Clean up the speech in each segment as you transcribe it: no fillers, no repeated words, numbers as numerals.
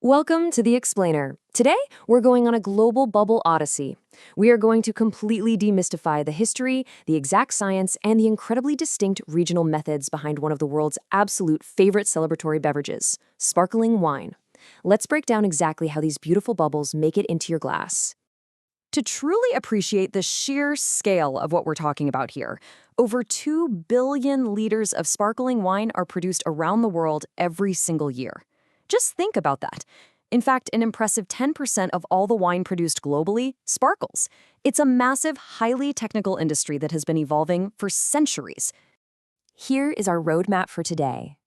Welcome to The Explainer. Today, we're going on a global bubble odyssey. We are going to completely demystify the history, the exact science, and the incredibly distinct regional methods behind one of the world's absolute favorite celebratory beverages, sparkling wine. Let's break down exactly how these beautiful bubbles make it into your glass. To truly appreciate the sheer scale of what we're talking about here, over 2 billion liters of sparkling wine are produced around the world every single year. Just think about that. In fact, an impressive 10% of all the wine produced globally sparkles. It's a massive, highly technical industry that has been evolving for centuries. Here is our roadmap for today.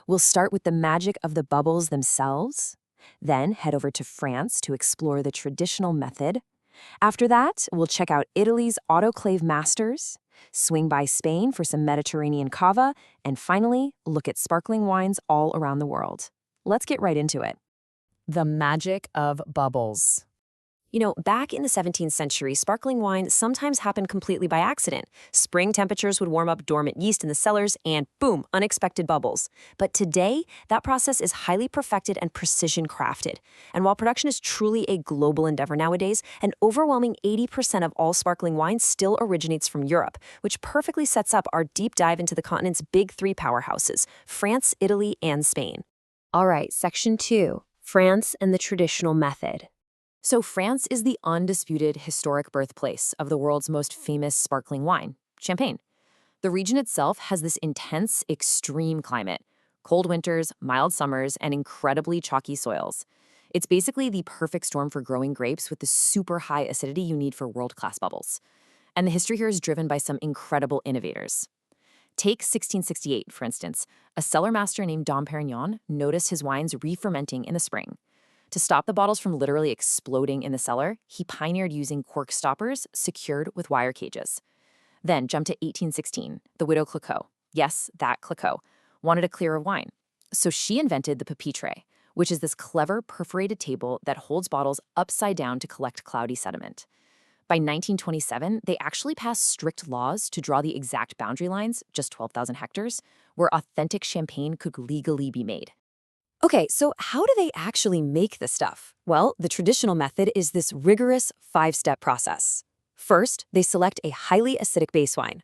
We'll start with the magic of the bubbles themselves, then head over to France to explore the traditional method. After that, we'll check out Italy's autoclave masters, swing by Spain for some Mediterranean cava, and finally, look at sparkling wines all around the world. Let's get right into it. The magic of bubbles. Back in the 17th century, sparkling wine sometimes happened completely by accident. Spring temperatures would warm up dormant yeast in the cellars and boom, unexpected bubbles. But today, that process is highly perfected and precision crafted. And while production is truly a global endeavor nowadays, an overwhelming 80% of all sparkling wine still originates from Europe, which perfectly sets up our deep dive into the continent's big three powerhouses, France, Italy, and Spain. All right, Section 2, France and the traditional method. So France is the undisputed historic birthplace of the world's most famous sparkling wine, Champagne. The region itself has this intense, extreme climate, cold winters, mild summers, and incredibly chalky soils. It's basically the perfect storm for growing grapes with the super high acidity you need for world-class bubbles. And the history here is driven by some incredible innovators. Take 1668, for instance. A cellar master named Dom Pérignon noticed his wines re-fermenting in the spring. To stop the bottles from literally exploding in the cellar, he pioneered using cork stoppers secured with wire cages. Then jump to 1816. The widow Clicquot, yes, that Clicquot, wanted a clearer wine. So she invented the pupitre, which is this clever perforated table that holds bottles upside down to collect cloudy sediment. By 1927, they actually passed strict laws to draw the exact boundary lines, just 12,000 hectares, where authentic champagne could legally be made. Okay, so how do they actually make this stuff? Well, the traditional method is this rigorous 5-step process. First, they select a highly acidic base wine.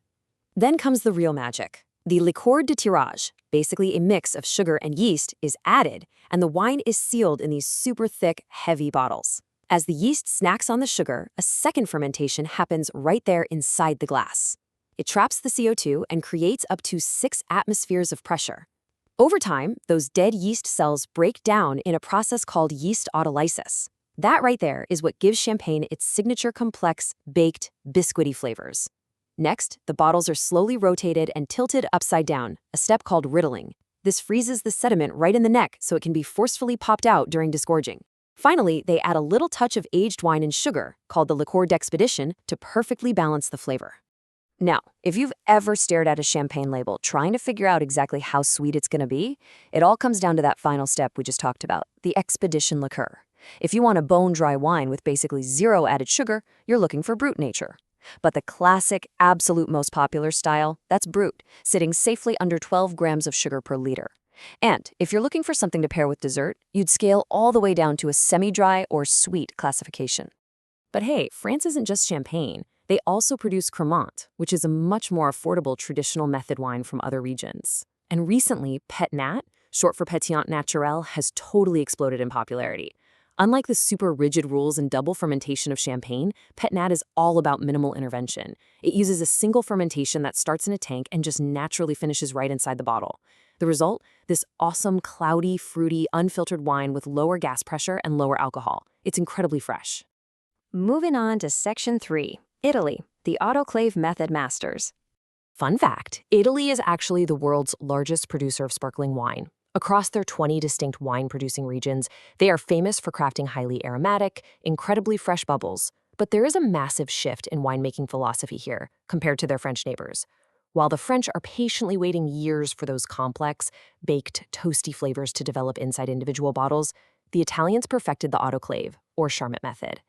Then comes the real magic. The liqueur de tirage, basically a mix of sugar and yeast, is added, and the wine is sealed in these super thick, heavy bottles. As the yeast snacks on the sugar, a second fermentation happens right there inside the glass. It traps the CO2 and creates up to 6 atmospheres of pressure. Over time, those dead yeast cells break down in a process called yeast autolysis. That right there is what gives champagne its signature complex, baked, biscuity flavors. Next, the bottles are slowly rotated and tilted upside down, a step called riddling. This freezes the sediment right in the neck so it can be forcefully popped out during disgorging. Finally, they add a little touch of aged wine and sugar, called the liqueur d'expedition, to perfectly balance the flavor. Now, if you've ever stared at a champagne label trying to figure out exactly how sweet it's going to be, it all comes down to that final step we just talked about, the expedition liqueur. If you want a bone-dry wine with basically zero added sugar, you're looking for brut nature. But the classic, absolute most popular style, that's brut, sitting safely under 12 grams of sugar per liter. And if you're looking for something to pair with dessert, you'd scale all the way down to a semi-dry or sweet classification. But hey, France isn't just champagne. They also produce Cremant, which is a much more affordable traditional method wine from other regions. And recently, Pet Nat, short for Pétillant Naturel, has totally exploded in popularity. Unlike the super rigid rules and double fermentation of champagne, Pet Nat is all about minimal intervention. It uses a single fermentation that starts in a tank and just naturally finishes right inside the bottle. The result? This awesome, cloudy, fruity, unfiltered wine with lower gas pressure and lower alcohol. It's incredibly fresh. Moving on to Section 3, Italy, the autoclave method masters. Fun fact, Italy is actually the world's largest producer of sparkling wine. Across their 20 distinct wine-producing regions, they are famous for crafting highly aromatic, incredibly fresh bubbles. But there is a massive shift in winemaking philosophy here compared to their French neighbors. While the French are patiently waiting years for those complex, baked, toasty flavors to develop inside individual bottles, the Italians perfected the autoclave, or Charmat method.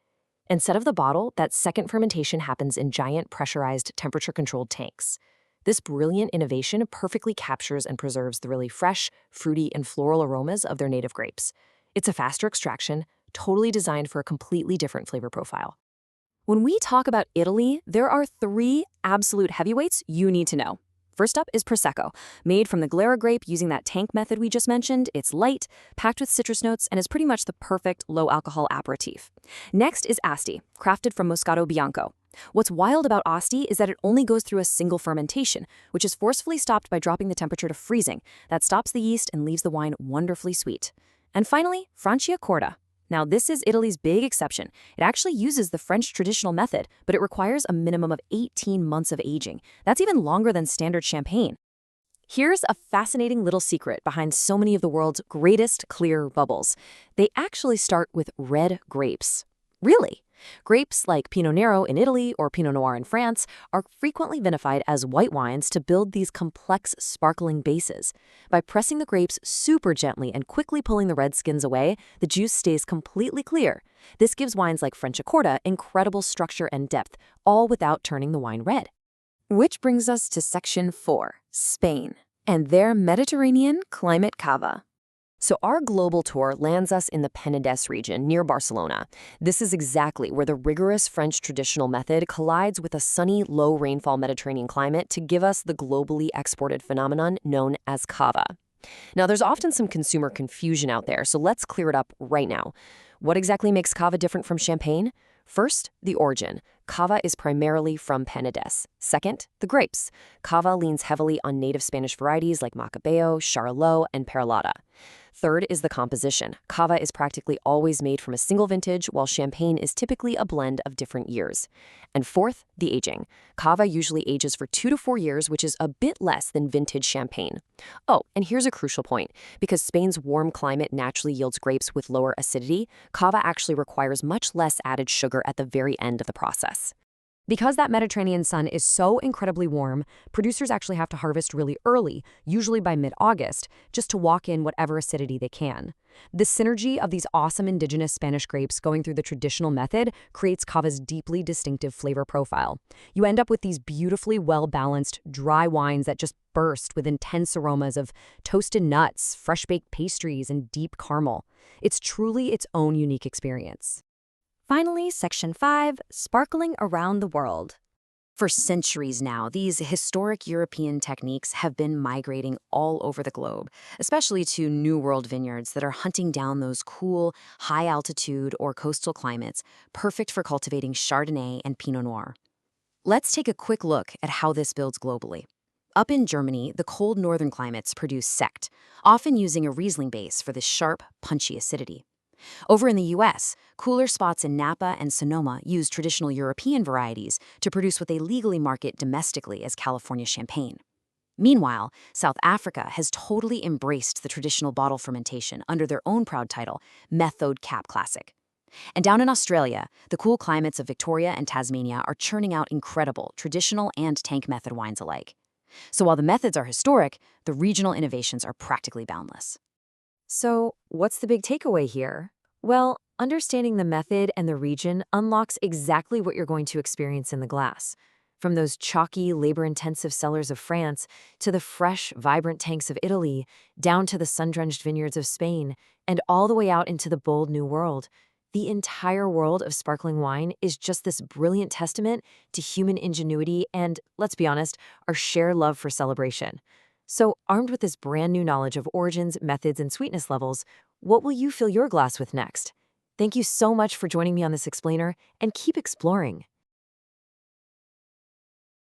Instead of the bottle, that second fermentation happens in giant pressurized, temperature-controlled tanks. This brilliant innovation perfectly captures and preserves the really fresh, fruity, and floral aromas of their native grapes. It's a faster extraction, totally designed for a completely different flavor profile. When we talk about Italy, there are 3 absolute heavyweights you need to know. First up is Prosecco. Made from the Glera grape using that tank method we just mentioned, it's light, packed with citrus notes, and is pretty much the perfect low-alcohol aperitif. Next is Asti, crafted from Moscato Bianco. What's wild about Asti is that it only goes through a single fermentation, which is forcefully stopped by dropping the temperature to freezing. That stops the yeast and leaves the wine wonderfully sweet. And finally, Franciacorta. Now, this is Italy's big exception. It actually uses the French traditional method, but it requires a minimum of 18 months of aging. That's even longer than standard champagne. Here's a fascinating little secret behind so many of the world's greatest clear bubbles. They actually start with red grapes. Really? Grapes like Pinot Nero in Italy or Pinot Noir in France are frequently vinified as white wines to build these complex, sparkling bases. By pressing the grapes super gently and quickly pulling the red skins away, the juice stays completely clear. This gives wines like Franciacorta incredible structure and depth, all without turning the wine red. Which brings us to Section 4, Spain, and their Mediterranean climate cava. So our global tour lands us in the Penedès region near Barcelona. This is exactly where the rigorous French traditional method collides with a sunny, low-rainfall Mediterranean climate to give us the globally exported phenomenon known as cava. Now, there's often some consumer confusion out there, so let's clear it up right now. What exactly makes cava different from champagne? First, the origin. Cava is primarily from Penedès. Second, the grapes. Cava leans heavily on native Spanish varieties like Macabeo, Charolot, and Perlada. Third is the composition. Cava is practically always made from a single vintage, while champagne is typically a blend of different years. And fourth, the aging. Cava usually ages for 2 to 4 years, which is a bit less than vintage champagne. Oh, and here's a crucial point. Because Spain's warm climate naturally yields grapes with lower acidity, Cava actually requires much less added sugar at the very end of the process. Because that Mediterranean sun is so incredibly warm, producers actually have to harvest really early, usually by mid-August, just to walk in whatever acidity they can. The synergy of these awesome indigenous Spanish grapes going through the traditional method creates Cava's deeply distinctive flavor profile. You end up with these beautifully well-balanced, dry wines that just burst with intense aromas of toasted nuts, fresh-baked pastries, and deep caramel. It's truly its own unique experience. Finally, Section 5, Sparkling Around the World. For centuries now, these historic European techniques have been migrating all over the globe, especially to New World vineyards that are hunting down those cool, high-altitude or coastal climates, perfect for cultivating Chardonnay and Pinot Noir. Let's take a quick look at how this builds globally. Up in Germany, the cold northern climates produce Sekt, often using a Riesling base for this sharp, punchy acidity. Over in the U.S., cooler spots in Napa and Sonoma use traditional European varieties to produce what they legally market domestically as California champagne. Meanwhile, South Africa has totally embraced the traditional bottle fermentation under their own proud title, Methode Cap Classic. And down in Australia, the cool climates of Victoria and Tasmania are churning out incredible traditional and tank method wines alike. So while the methods are historic, the regional innovations are practically boundless. So, what's the big takeaway here? Well, understanding the method and the region unlocks exactly what you're going to experience in the glass. From those chalky, labor-intensive cellars of France, to the fresh, vibrant tanks of Italy, down to the sun-drenched vineyards of Spain, and all the way out into the bold new world. The entire world of sparkling wine is just this brilliant testament to human ingenuity and, let's be honest, our shared love for celebration. So, armed with this brand new knowledge of origins, methods, and sweetness levels, what will you fill your glass with next? Thank you so much for joining me on this explainer, and keep exploring.